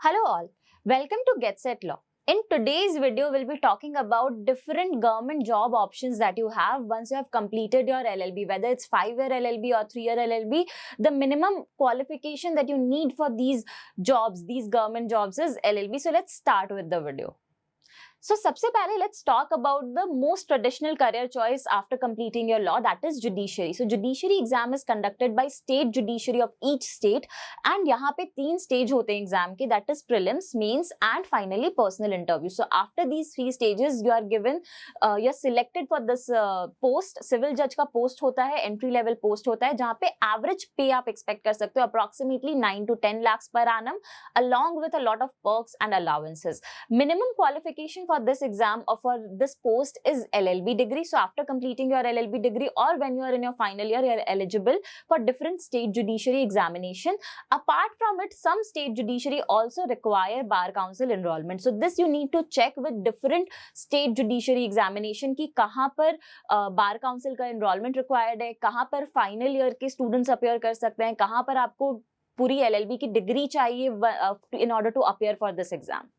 Hello all, welcome to Get Set Law. In today's video, we'll be talking about different government job options that you have once you have completed your LLB, whether it's 5-year LLB or 3-year LLB. The minimum qualification that you need for these jobs, these government jobs is LLB. So let's start with the video. So सबसे पहले let's talk about the most traditional career choice after completing your law, that is judiciary. So judiciary exam is conducted by state judiciary of each state and यहाँ पे 3 stage होते हैं exam के, that is prelims, mains and finally personal interview. So after these 3 stages you are given, you're selected for this post. Civil judge का post होता है, entry level post होता है जहाँ पे average pay आप expect कर सकते हो approximately 9 to 10 lakhs per annum along with a lot of perks and allowances. Minimum qualification for this exam or for this post is LLB degree. So after completing your LLB degree or when you are in your final year, you are eligible for different state judiciary examination. Apart from it, some state judiciary also require bar council enrollment. So this you need to check with different state judiciary examination कि कहाँ पर bar council का enrollment required है, कहाँ पर final year के students appear कर सकते हैं, कहाँ पर आपको पूरी LLB की degree चाहिए in order to appear for this exam.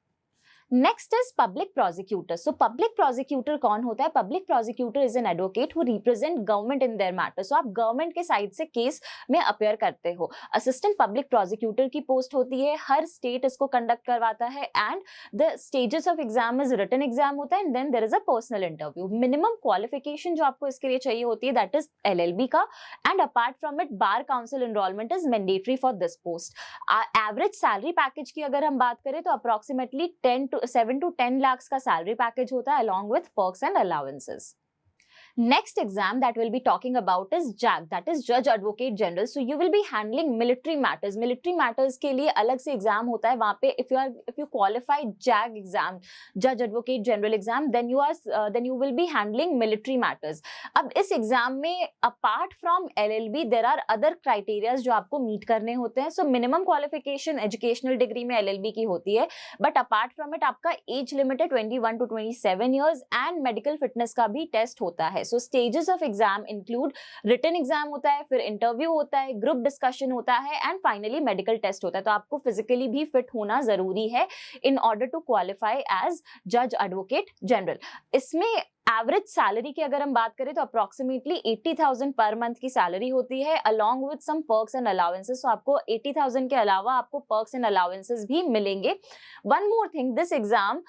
Next is public prosecutor. So public prosecutor कौन होता है? Public prosecutor is an advocate who represent government in their matter. So आप government के side से case में appear करते हो. Assistant public prosecutor की post होती है, हर state इसको conduct करवाता है and the stages of exam is written exam होता है and then there is a personal interview. Minimum qualification जो आपको इसके लिए चाहिए होती है that is LLB का and apart from it bar council enrollment is mandatory for this post. Average salary package की अगर हम बात करें तो approximately 7 to 10 lakhs का salary package होता है along with perks and allowances. Next exam that we'll be talking about is JAG, that is Judge Advocate General. So you will be handling military matters. Military matters के लिए अलग से exam होता है वहाँ पे. If you qualify JAG exam, Judge Advocate General exam, then you will be handling military matters. अब इस exam में apart from LLB there are other criteria जो आपको meet करने होते हैं. So minimum qualification educational degree में LLB की होती है, but apart from it आपका age limit है 21 to 27 years and medical fitness का भी test होता है. So stages of exam include written exam होता है, फिर interview होता है, group discussion होता है and finally medical test होता है. तो आपको physically भी fit होना जरूरी है in order to qualify as Judge Advocate General. इसमें एवरेज सैलरी की अगर हम बात करें तो अप्रोक्सीमेटली 80,000 पर मंथ की सैलरी होती है along with some perks and allowances. तो आपको 80,000 के अलावा आपको पर्क्स एंड अलाउंसेस भी मिलेंगे. One more thing, this exam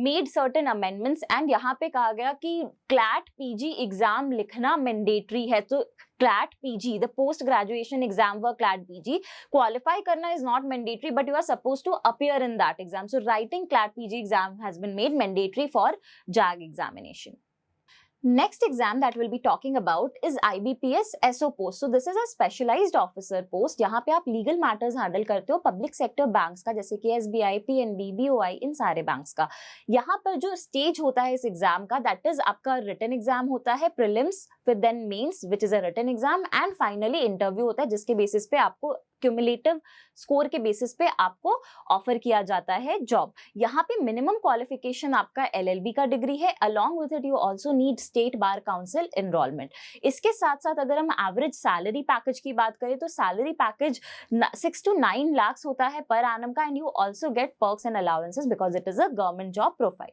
made certain amendments and यहाँ पे कहा गया कि क्लैट पीजी एग्जाम लिखना मैंडेटरी है. तो CLAT PG, the post graduation exam for CLAT PG, qualify करना is not mandatory but you are supposed to appear in that exam. So writing CLAT PG exam has been made mandatory for JAG examination. Next exam that we'll be talking about is IBPS SO post. So this is a specialized officer post. यहाँ पे आप legal matters handle करते हो public sector banks का, जैसे कि SBI, PNB, BOI, इन सारे banks का. यहाँ पर जो stage होता है इस exam का, that is आपका written exam होता है, prelims, फिर then mains which is a written exam and finally interview होता है जिसके basis पे आपको क्यूमुलेटिव स्कोर के बेसिस पे आपको ऑफर किया जाता है जॉब. यहाँ पे मिनिमम क्वालिफिकेशन आपका LLB का डिग्री है. Along with it you also need state bar council enrolment. इसके साथ साथ अगर हम एवरेज सैलरी पैकेज की बात करें तो सैलरी पैकेज 6 to 9 lakhs होता है पर एनम का and you also get perks and allowances because it is a government job profile.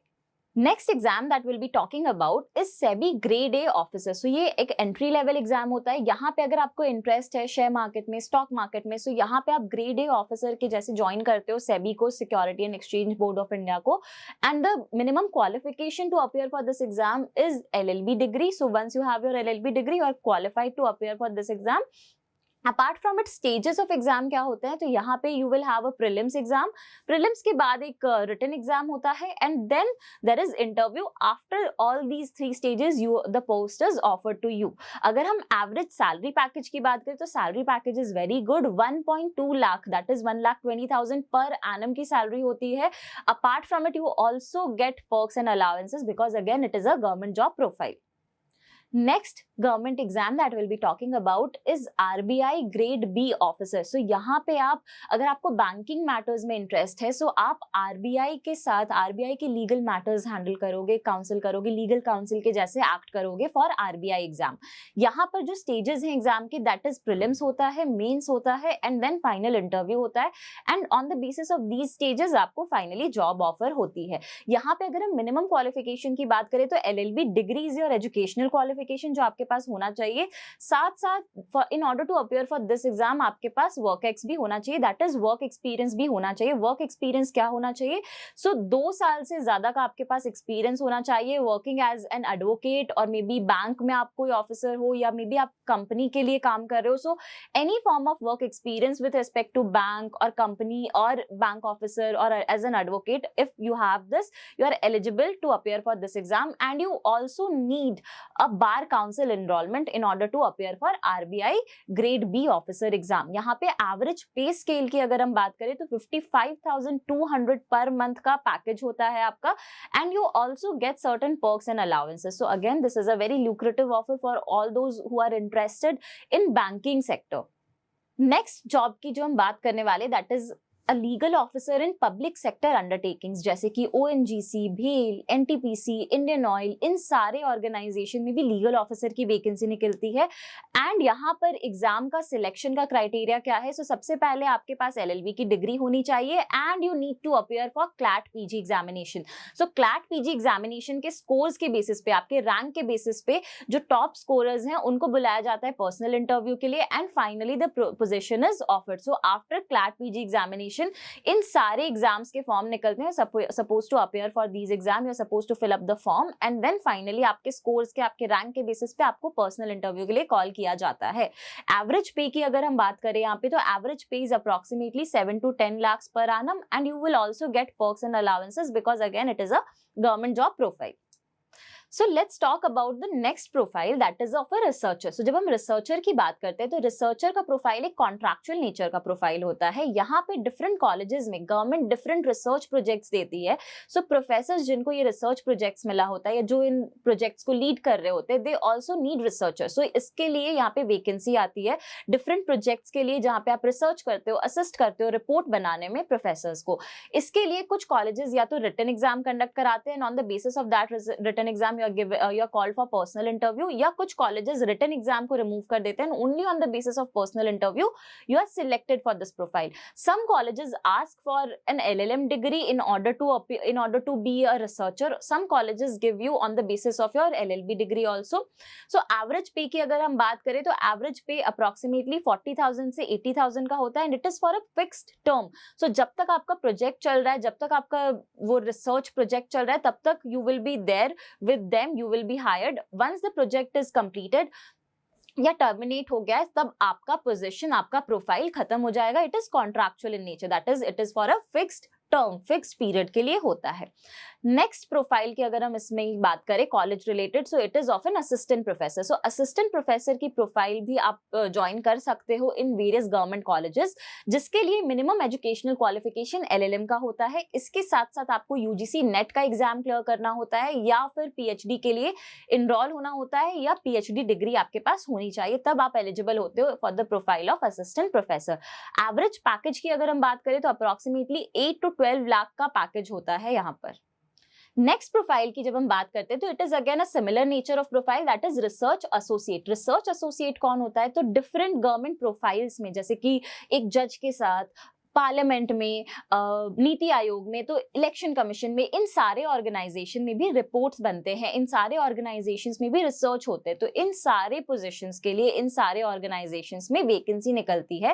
Next exam that will be talking about is SEBI grade A officer. So ये एक entry level exam होता है. यहाँ पे अगर आपको interest है share market में, स्टॉक मार्केट में, सो यहाँ पे आप ग्रेड ए ऑफिसर के जैसे ज्वाइन करते हो सेबी को, security and exchange board of India को. And the minimum qualification to appear for this exam is LLB degree. So once you have your LLB degree you are qualified to appear for this exam. Apart from it stages of exam क्या होते हैं, तो यहाँ पे you will have a prelims exam. Prelims के बाद एक written exam होता है and then there is interview. After all these 3 stages you the post is offered to you. अगर हम एवरेज सैलरी पैकेज की बात करें तो salary package is very good. 1.2 lakh that is 1,20,000 per annum की सैलरी होती है. Apart from it you also get perks and allowances because again it is a government job profile. Next government exam that will be talking about is RBI grade B officer. So यहाँ पे आप, अगर आपको banking matters में interest है, सो आप RBI के साथ आरबीआई के लीगल मैटर्स हैंडल करोगे, काउंसिल करोगे, लीगल काउंसिल के जैसे एक्ट करोगे फॉर आरबीआई एग्जाम. यहाँ पर जो स्टेजेस हैं एग्जाम के, दैट इज प्रीलिम्स होता है, मेंस होता है एंड देन फाइनल इंटरव्यू होता है. And on the basis of these stages आपको फाइनली जॉब ऑफर होती है. यहाँ पे अगर हम मिनिमम क्वालिफिकेशन की बात करें तो LLB degree is your educational qualification जो आपके पास होना चाहिए. साथ साथ in order to appear for this exam आपके पास वर्क एक्स भी होना चाहिए, दैट इज वर्क एक्सपीरियंस भी होना चाहिए. वर्क एक्सपीरियंस क्या होना चाहिए? सो 2 साल से ज्यादा का आपके पास एक्सपीरियंस होना चाहिए वर्किंग एज एन एडवोकेट, और मे बी बैंक में आप कोई ऑफिसर हो, या मे बी आप कंपनी के लिए काम कर रहे हो. So any form of work experience with respect to bank और कंपनी और बैंक ऑफिसर और as an advocate, if you have this, you are eligible to appear for this exam. And you also need a bar council enrollment in order to appear for RBI grade B officer exam. यहाँ पे average pay scale की अगर हम बात करें तो 55,200 per month का package होता है आपका. And you also get certain perks and allowances. So again, this is a very lucrative offer for all those who are interested in banking sector. Next job की जो हम बात करने वाले, that is a legal officer in public sector undertakings, जैसे कि ONGC, भेल, NTPC, Indian oil, इन सारे ऑर्गेनाइजेशन में भी लीगल ऑफिसर की वैकेंसी निकलती है. एंड यहाँ पर एग्जाम का सिलेक्शन का क्राइटेरिया क्या है? सो सबसे पहले आपके पास LLB की डिग्री होनी चाहिए and you need to appear for CLAT PG examination. So CLAT PG examination के स्कोर्स के बेसिस पे, आपके रैंक के बेसिस पे जो टॉप स्कोरर्स हैं उनको बुलाया जाता है पर्सनल इंटरव्यू के लिए, and finally the position is offered. So after CLAT PG examination इन सारे एग्जाम्स के फॉर्म निकलते हैं. Suppose to appear for these exam, you are suppose to fill up the form and then finally आपके scores के, आपके rank के basis पे आपको पर्सनल इंटरव्यू के लिए कॉल किया जाता है. एवरेज पे की अगर हम बात करें यहाँ पे, तो एवरेज पे is approximately 7 to 10 lakhs per annum and you will also get perks and allowances because again it is a government job profile. So let's talk about the next profile, that is of a researcher. So जब हम researcher की बात करते हैं तो researcher का profile एक contractual nature का प्रोफाइल होता है. यहाँ पे different colleges में government different research projects देती है. So professors जिनको ये research projects मिला होता है या जो इन projects को lead कर रहे होते हैं, they also need researchers. So इसके लिए यहाँ पे vacancy आती है different projects के लिए, जहाँ पे आप research करते हो, assist करते हो report बनाने में professors को. इसके लिए कुछ colleges या तो written exam conduct कराते हैं, and on the basis of that written exam you are called for personal interview, या कुछ colleges written exam को remove कर देते हैं, and only on the basis of personal interview you are selected for this profile. Some colleges ask for an LLM degree in order to be a researcher. Some colleges give you on the basis of your LLB degree also. So average pay की अगर हम बात करें तो average pay approximately 40,000 से 80,000 का होता है, and it is for a fixed term. So जब तक आपका project चल रहा है, जब तक आपका वो research project चल रहा है, तब तक you will be there with them, you will be hired. Once the project is completed या टर्मिनेट हो गया है, तब आपका पोजीशन, आपका प्रोफाइल खत्म हो जाएगा. It is contractual in nature, that is it is for a fixed term, fixed period के लिए होता है. नेक्स्ट प्रोफाइल की अगर हम इसमें बात करें college related, so it is of an assistant professor. So assistant professor की प्रोफाइल भी आप ज्वाइन कर सकते हो इन वेरियस गवर्नमेंट कॉलेजेस, जिसके लिए मिनिमम एजुकेशनल क्वालिफिकेशन LLM का होता है. इसके साथ साथ आपको UGC नेट का एग्जाम क्लियर करना होता है, या फिर PhD के लिए इनरोल होना होता है, या PhD डिग्री आपके पास होनी चाहिए, तब आप एलिजिबल होते हो for the profile of assistant professor. Average package की अगर हम बात करें तो अप्रोक्सीमेटली 8 to 12 लाख का पैकेज होता है यहाँ पर. नेक्स्ट प्रोफाइल की जब हम बात करते हैं तो it is again a similar nature of profile, that is research associate. Research associate कौन होता है? तो डिफरेंट गवर्नमेंट प्रोफाइल्स में, जैसे कि एक जज के साथ, पार्लियामेंट में, नीति आयोग में, तो इलेक्शन कमीशन में, इन सारे ऑर्गेनाइजेशन में भी रिपोर्ट्स बनते हैं, इन सारे ऑर्गेनाइजेशंस में भी रिसर्च होते हैं. तो इन सारे पोजीशंस के लिए इन सारे ऑर्गेनाइजेशंस में वैकेंसी निकलती है,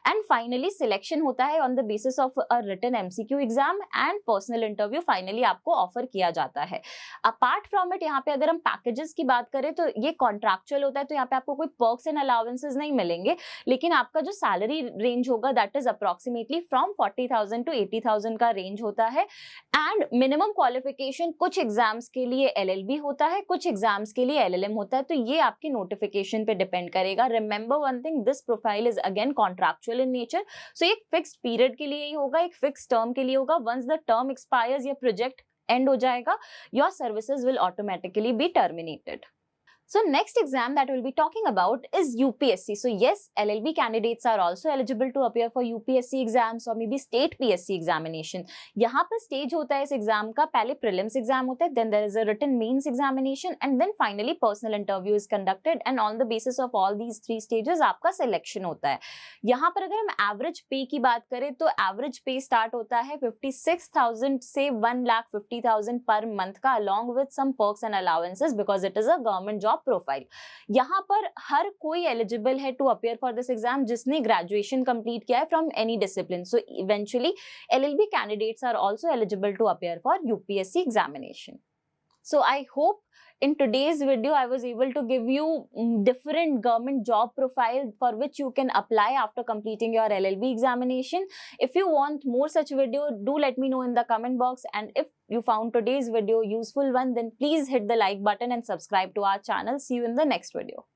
एंड फाइनली सिलेक्शन होता है on the basis of a written MCQ exam and personal interview. Finally आपको ऑफर किया जाता है. अपार्ट फ्रॉम इट, यहाँ पे अगर हम पैकेजेस की बात करें तो ये कॉन्ट्रैक्चुअल होता है, तो यहाँ पे आपको कोई पर्क्स एंड अलाउंसेस नहीं मिलेंगे, लेकिन आपका जो सैलरी रेंज होगा that is approximately from 40,000 to 80,000 का रेंज होता है. एंड मिनिमम क्वालिफिकेशन कुछ एग्जाम्स के लिए LLB होता है, कुछ एग्जाम्स के लिए LLM होता है. तो ये आपकी नोटिफिकेशन पे डिपेंड करेगा. Remember one thing, this profile is again contractual in nature. So एक फिक्स्ड पीरियड के लिए ही होगा, एक फिक्स्ड टर्म के लिए होगा. वंस द टर्म एक्सपायर्स या प्रोजेक्ट एंड हो जाएगा, your services will automatically be terminated. So next exam that we'll be talking about is UPSC. So yes, LLB candidates are also eligible to appear for UPSC exams or maybe state PSC examination. यहाँ पर stage होता है इस exam का, पहले prelims exam होता है, then there is a written mains examination and then finally personal interview is conducted and on the basis of all these three stages आपका selection होता है. यहाँ पर अगर हम average pay की बात करें तो average pay start होता है 56,000 से 1,50,000 per month का along with some perks and allowances because it is a government job profile. यहाँ पर हर कोई एलिजिबल है to appear for this exam जिसने ग्रेजुएशन कंप्लीट किया है from any discipline. So eventually LLB candidates are also eligible to appear for UPSC examination. So I hope in today's video I was able to give you different government job profile for which you can apply after completing your LLB examination. If you want more such video, do let me know in the comment box, and if you found today's video useful one, then please hit the like button and subscribe to our channel. See you in the next video.